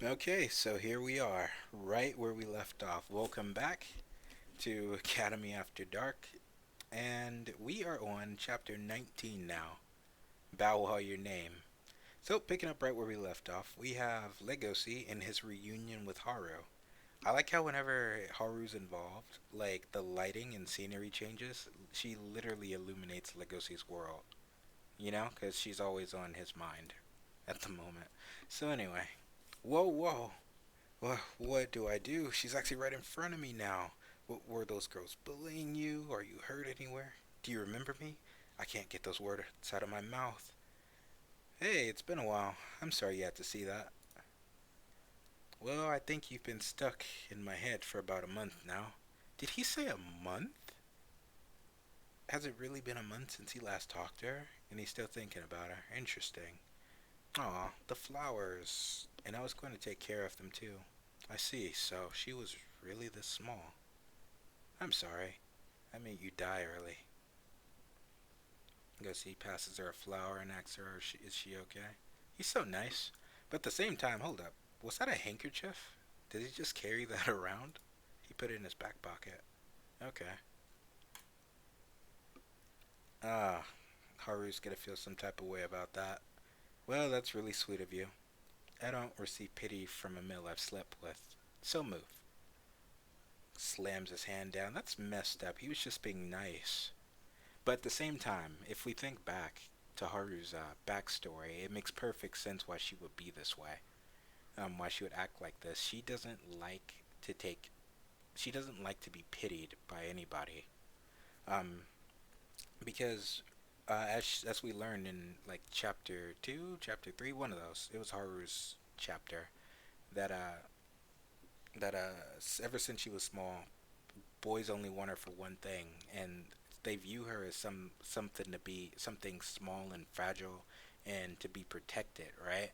Okay, so here we are, right where we left off. Welcome back to Academy After Dark, and we are on chapter 19 now. Bow Wow Your Name. So, picking up right where we left off, we have Legosi in his reunion with Haru. I like how whenever Haru's involved, like the lighting and scenery changes, she literally illuminates Legosi's world, because she's always on his mind at the moment. So, anyway, whoa, whoa. What do I do? She's actually right in front of me now. Were those girls bullying you? Are you hurt anywhere? Do you remember me? I can't get those words out of my mouth. Hey, it's been a while. I'm sorry you had to see that. Well, I think you've been stuck in my head for about a month now. Did he say a month? Has it really been a month since he last talked to her? And he's still thinking about her. Interesting. Aw, the flowers. And I was going to take care of them too. I see, so she was really this small. I'm sorry. I made you die early. Goes, he passes her a flower and asks her, is she okay? He's so nice. But at the same time, hold up. Was that a handkerchief? Did he just carry that around? He put it in his back pocket. Okay. Ah, Haru's gonna feel some type of way about that. Well, that's really sweet of you. I don't receive pity from a male I've slept with. So move. Slams his hand down. That's messed up. He was just being nice. But at the same time, if we think back to Haru's backstory, it makes perfect sense why she would be this way. Why she would act like this. To take. She doesn't like to be pitied by anybody. Um, because as we learned in like chapter two, chapter three, one of those, it was Haru's chapter that ever since she was small, boys only want her for one thing, and they view her as something to be something small and fragile, and to be protected, right?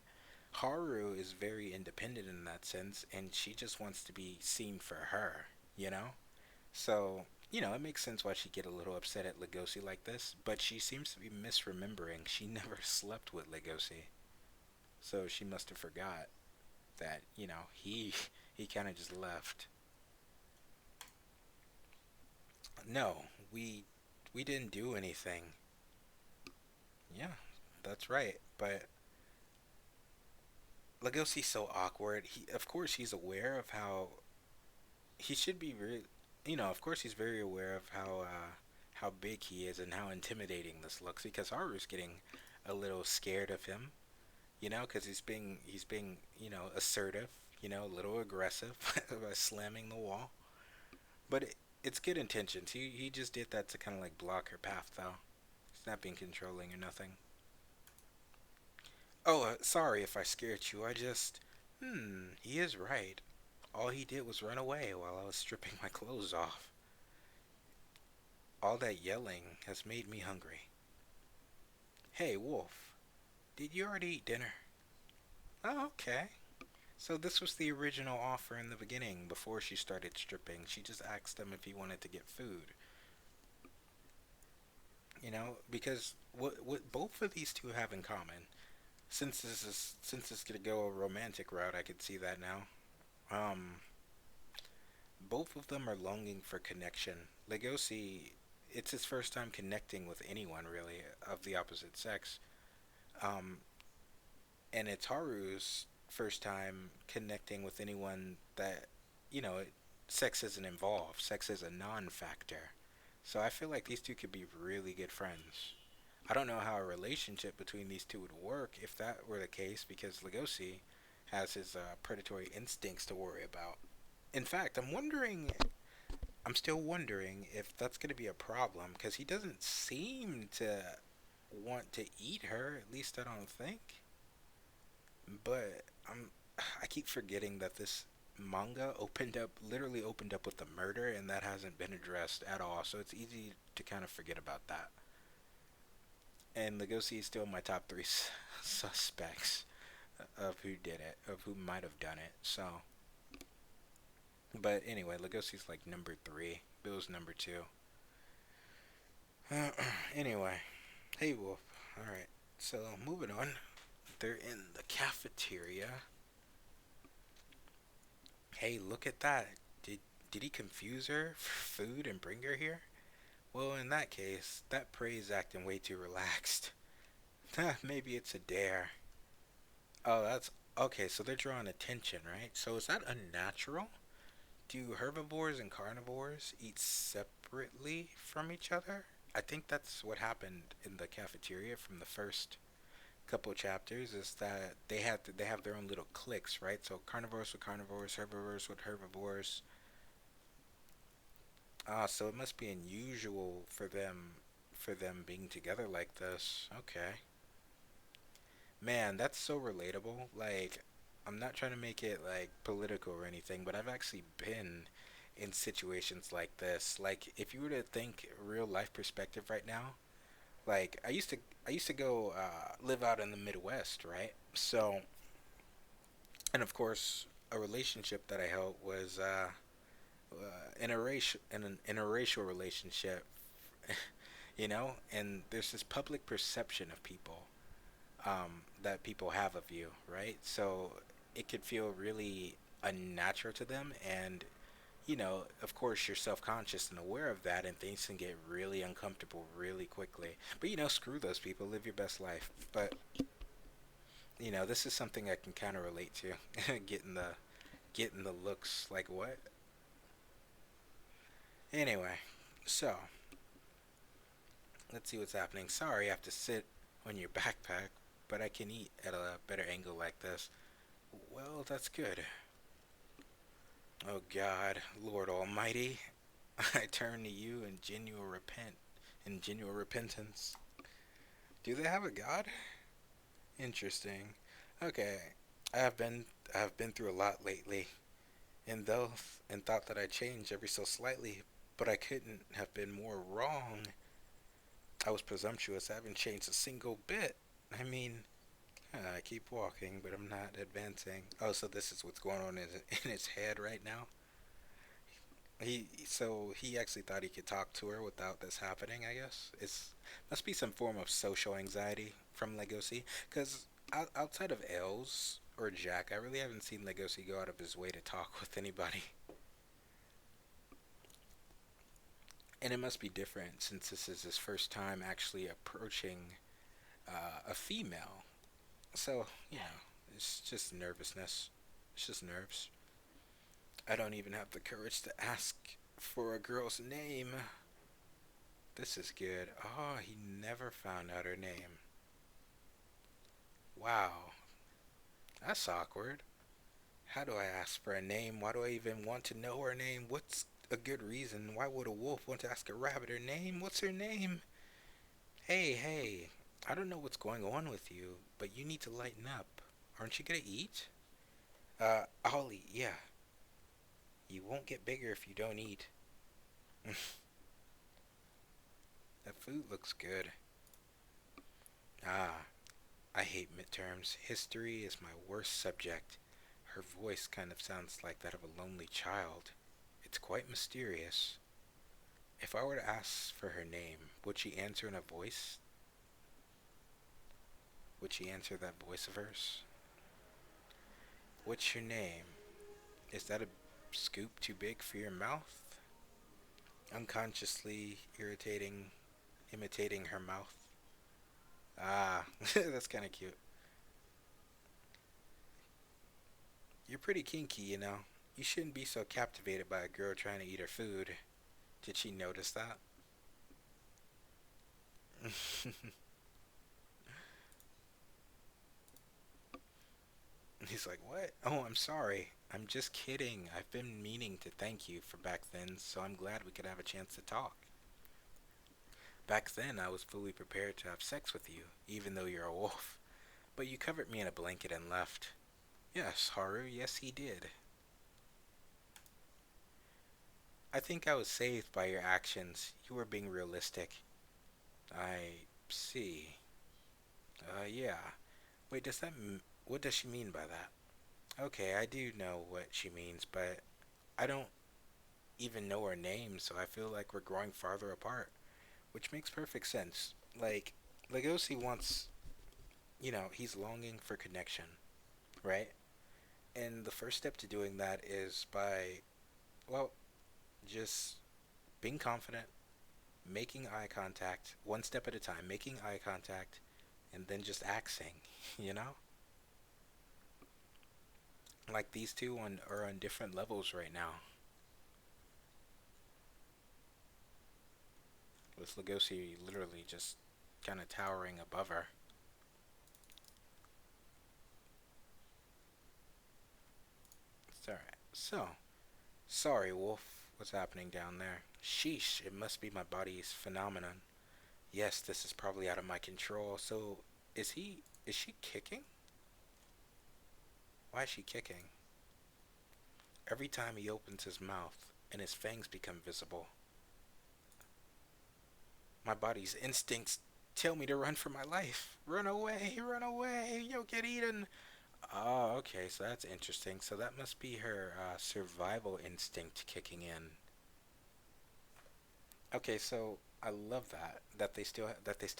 Haru is very independent in that sense, and she just wants to be seen for her, you know. So it makes sense why she'd get a little upset at Legosi like this, but she seems to be misremembering. She never slept with Legosi, so she must have forgot that he kind of just left. No, we didn't do anything. Yeah, that's right. But Legosi's so awkward. Of course, he's aware of how he should be. Of course, he's very aware of how big he is and how intimidating this looks. Because Haru's getting a little scared of him. Because he's being assertive. A little aggressive by slamming the wall. But it's good intentions. He just did that to kind of like block her path, though. He's not being controlling or nothing. Oh, sorry if I scared you. He is right. All he did was run away while I was stripping my clothes off. All that yelling has made me hungry. Hey, Wolf, did you already eat dinner? Oh, okay. So this was the original offer in the beginning before she started stripping. She just asked him if he wanted to get food. Because what both of these two have in common, since it's gonna go a romantic route, I could see that now. Um, Both of them are longing for connection. Legosi, it's his first time connecting with anyone really of the opposite sex. Um, and it's Haru's first time connecting with anyone that, you know, sex isn't involved. Sex is a non-factor. So I feel like these two could be really good friends. I don't know how a relationship between these two would work if that were the case because Legosi has his predatory instincts to worry about. In fact, I'm still wondering if that's going to be a problem because he doesn't seem to want to eat her. At least I don't think. But I keep forgetting that this manga literally opened up with the murder, and that hasn't been addressed at all. So it's easy to kind of forget about that. And Legosi is still my top three suspects of who did it, of who might have done it. So, but anyway, Legosi's like number three. Bill's number two. Anyway, hey Wolf. All right. So moving on. They're in the cafeteria. Hey, look at that. Did did he confuse her for food and bring her here? Well, in that case, that prey is acting way too relaxed. Maybe it's a dare. Oh, that's okay. So they're drawing attention, right? So is that unnatural? Do herbivores and carnivores eat separately from each other? I think that's what happened in the cafeteria from the first couple chapters is that they have their own little cliques, right? So carnivores with carnivores, herbivores with herbivores. Ah, so it must be unusual for them being together like this. Okay. Man, that's so relatable. Like, I'm not trying to make it like political or anything, but I've actually been in situations like this. Like, if you were to think real life perspective right now, like I used to go live out in the Midwest, right? So, and of course, a relationship that I held was in an interracial relationship, you know. And there's this public perception of people that people have of you, right? So it could feel really unnatural to them, and you know, of course, you're self-conscious and aware of that, and things can get really uncomfortable really quickly. But you know, screw those people, live your best life. But you know, this is something I can kind of relate to, getting the looks like what. Anyway, so let's see what's happening. Sorry, I have to sit on your backpack, but I can eat at a better angle like this. Well, that's good. Oh God, Lord Almighty, I turn to you in genuine repentance. Do they have a God? Interesting. Okay, I have been I have been through a lot lately, and though and thought that I changed every so slightly, but I couldn't have been more wrong. I was presumptuous. I haven't changed a single bit. I mean, I keep walking, but I'm not advancing. Oh, so this is what's going on in his head right now. He actually thought he could talk to her without this happening. I guess it's must be some form of social anxiety from Legosi. Because outside of Els or Jack, I really haven't seen Legosi go out of his way to talk with anybody. And it must be different since this is his first time actually approaching a female. So you know, it's just nervousness. It's just nerves. I don't even have the courage to ask for a girl's name. This is good. Oh, he never found out her name. Wow, that's awkward. How do I ask for a name? Why do I even want to know her name? What's a good reason? Why would a wolf want to ask a rabbit her name? What's her name? Hey, hey, I don't know what's going on with you, but you need to lighten up. Aren't you gonna eat? I'll eat, yeah. You won't get bigger if you don't eat. That food looks good. Ah, I hate midterms. History is my worst subject. Her voice kind of sounds like that of a lonely child. It's quite mysterious. If I were to ask for her name, would she answer in a voice? Would she answer that voice of hers? What's your name? Is that a scoop too big for your mouth? Unconsciously imitating her mouth. Ah, that's kind of cute. You're pretty kinky, you know. You shouldn't be so captivated by a girl trying to eat her food. Did she notice that? He's like, what? Oh, I'm sorry. I'm just kidding. I've been meaning to thank you for back then, so I'm glad we could have a chance to talk. Back then, I was fully prepared to have sex with you, even though you're a wolf. But you covered me in a blanket and left. Yes, Haru, yes, he did. I think I was saved by your actions. You were being realistic. I see. Yeah. Wait, what does she mean by that? Okay, I do know what she means, but I don't even know her name, so I feel like we're growing farther apart, which makes perfect sense. Like, Legosi wants, you know, he's longing for connection, right? And the first step to doing that is by, well, just being confident, making eye contact, one step at a time, making eye contact, and then just axing, you know? Like these two are on different levels right now. With Lugosi literally just kind of towering above her. It's alright. So, sorry, Wolf. What's happening down there? Sheesh, it must be my body's phenomenon. Yes, this is probably out of my control. So, is she kicking? Why is she kicking? Every time he opens his mouth and his fangs become visible, my body's instincts tell me to run for my life. Run away, you'll get eaten. Oh, okay, so that's interesting. So that must be her survival instinct kicking in. Okay, so I love that they still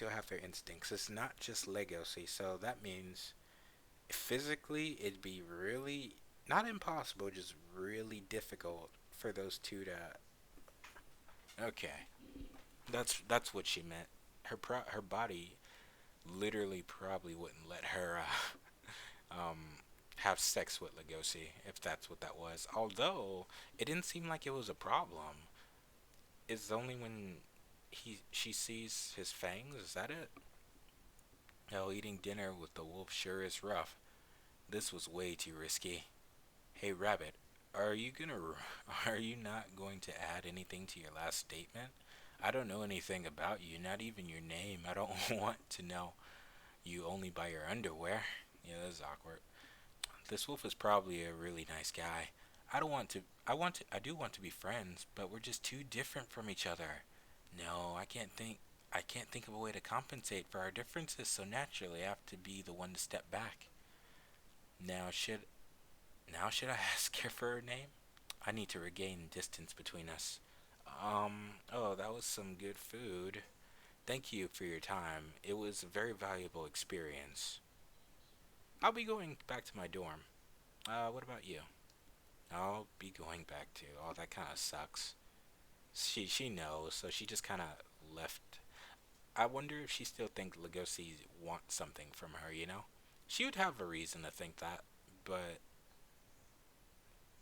have their instincts. It's not just legacy. So that means physically it'd be really not impossible, just really difficult for those two to. Okay, that's what she meant. Her body literally probably wouldn't let her have sex with Legosi if that's what that was. Although it didn't seem like it was a problem. It's only when she sees his fangs. Is that it? No, eating dinner with the wolf sure is rough. This was way too risky. Hey, Rabbit, are you gonna are you not going to add anything to your last statement? I don't know anything about you, not even your name. I don't want to know you only by your underwear. Yeah, that's awkward. This wolf is probably a really nice guy. I don't want to I do want to be friends, but we're just too different from each other. No, I can't think of a way to compensate for our differences, so naturally I have to be the one to step back. Now should I ask her for her name? I need to regain distance between us. Oh, that was some good food. Thank you for your time. It was a very valuable experience. I'll be going back to my dorm. What about you? I'll be going back too. Oh, that kind of sucks. She knows, so she just kind of left. I wonder if she still thinks Legosi wants something from her, you know? She would have a reason to think that, but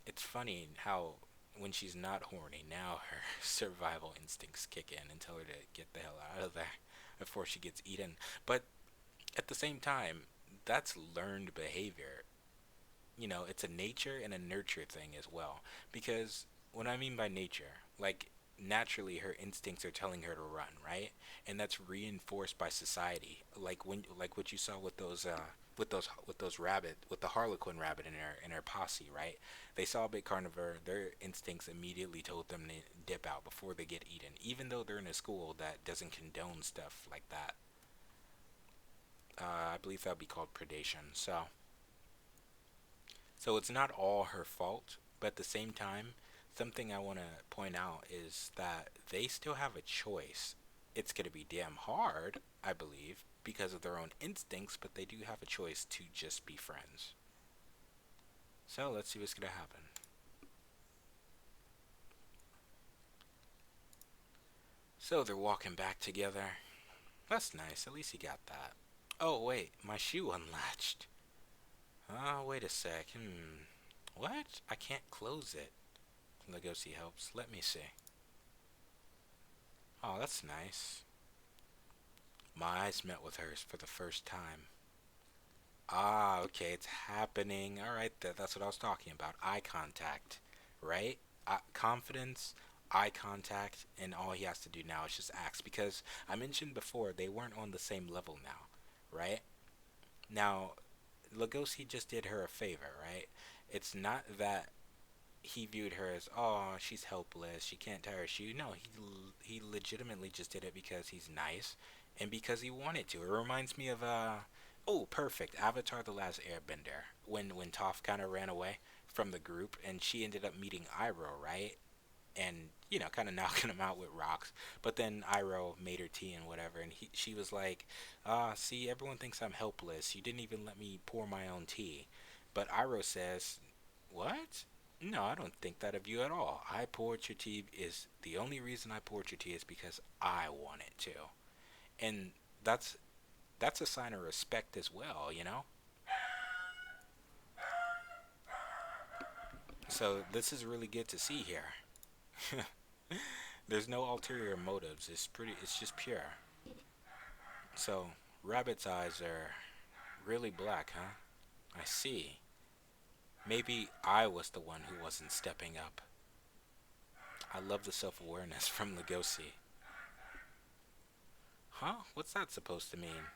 it's funny how when she's not horny, now her survival instincts kick in and tell her to get the hell out of there before she gets eaten. But at the same time, that's learned behavior. You know, it's a nature and a nurture thing as well. Because what I mean by nature, like naturally her instincts are telling her to run, right? And that's reinforced by society. Like what you saw with those rabbit with the Harlequin rabbit in her posse, right? They saw a big carnivore, their instincts immediately told them to dip out before they get eaten, even though they're in a school that doesn't condone stuff like that. I believe that would be called predation. So it's not all her fault, but at the same time, something I want to point out is that they still have a choice. It's going to be damn hard, I believe, because of their own instincts, but they do have a choice to just be friends. So let's see what's going to happen. So they're walking back together. That's nice, at least he got that. Oh, wait, my shoe unlatched. Oh, wait a sec. What? I can't close it. Legosi helps. Let me see. Oh, that's nice. My eyes met with hers for the first time. Ah, okay, it's happening. All right, that's what I was talking about. Eye contact, right? Confidence, eye contact, and all he has to do now is just ask. Because I mentioned before, they weren't on the same level now, right? Now, Lugosi just did her a favor, right? It's not that he viewed her as, oh, she's helpless, she can't tie her shoe. No, he legitimately just did it because he's nice and because he wanted to. It reminds me of oh, perfect, Avatar: The Last Airbender, when Toph kind of ran away from the group and she ended up meeting Iroh, right? And kind of knocking him out with rocks. But then Iroh made her tea and whatever, and she was like, see, everyone thinks I'm helpless. You didn't even let me pour my own tea. But Iroh says, "What? No, I don't think that of you at all. I poured your tea is the only reason I poured your tea is because I want it to." And that's that's a sign of respect as well, you know? So this is really good to see here. There's no ulterior motives. It's just pure. So, Rabbit's eyes are really black, huh? I see. Maybe I was the one who wasn't stepping up. I love the self-awareness from Lugosi. Huh? What's that supposed to mean?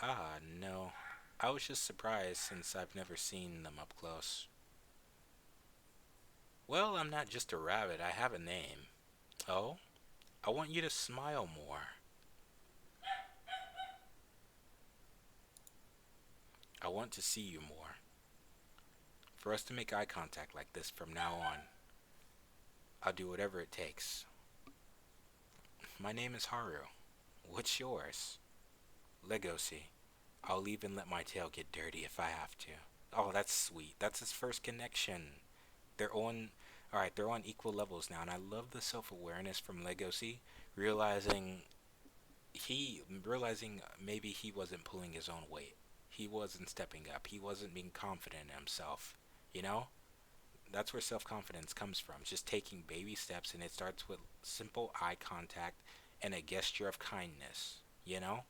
Ah, no. I was just surprised since I've never seen them up close. Well, I'm not just a rabbit, I have a name. Oh? I want you to smile more. I want to see you more. For us to make eye contact like this from now on, I'll do whatever it takes. My name is Haru. What's yours? Legosi. I'll even let my tail get dirty if I have to. Oh, that's sweet. That's his first connection. They're on, all right, they're on equal levels now, and I love the self-awareness from Legosi, realizing realizing maybe he wasn't pulling his own weight. He wasn't stepping up. He wasn't being confident in himself. You know? That's where self-confidence comes from. Just taking baby steps, and it starts with simple eye contact and a gesture of kindness. You know?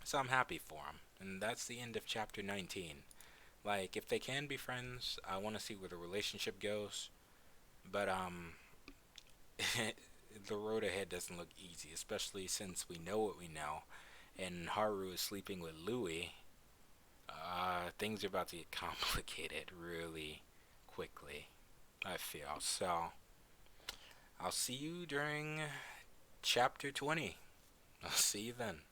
So I'm happy for him. And that's the end of chapter 19. Like, if they can be friends, I want to see where the relationship goes. But, the road ahead doesn't look easy, especially since we know what we know. And Haru is sleeping with Louis. Things are about to get complicated really quickly, I feel. So, I'll see you during chapter 20. I'll see you then.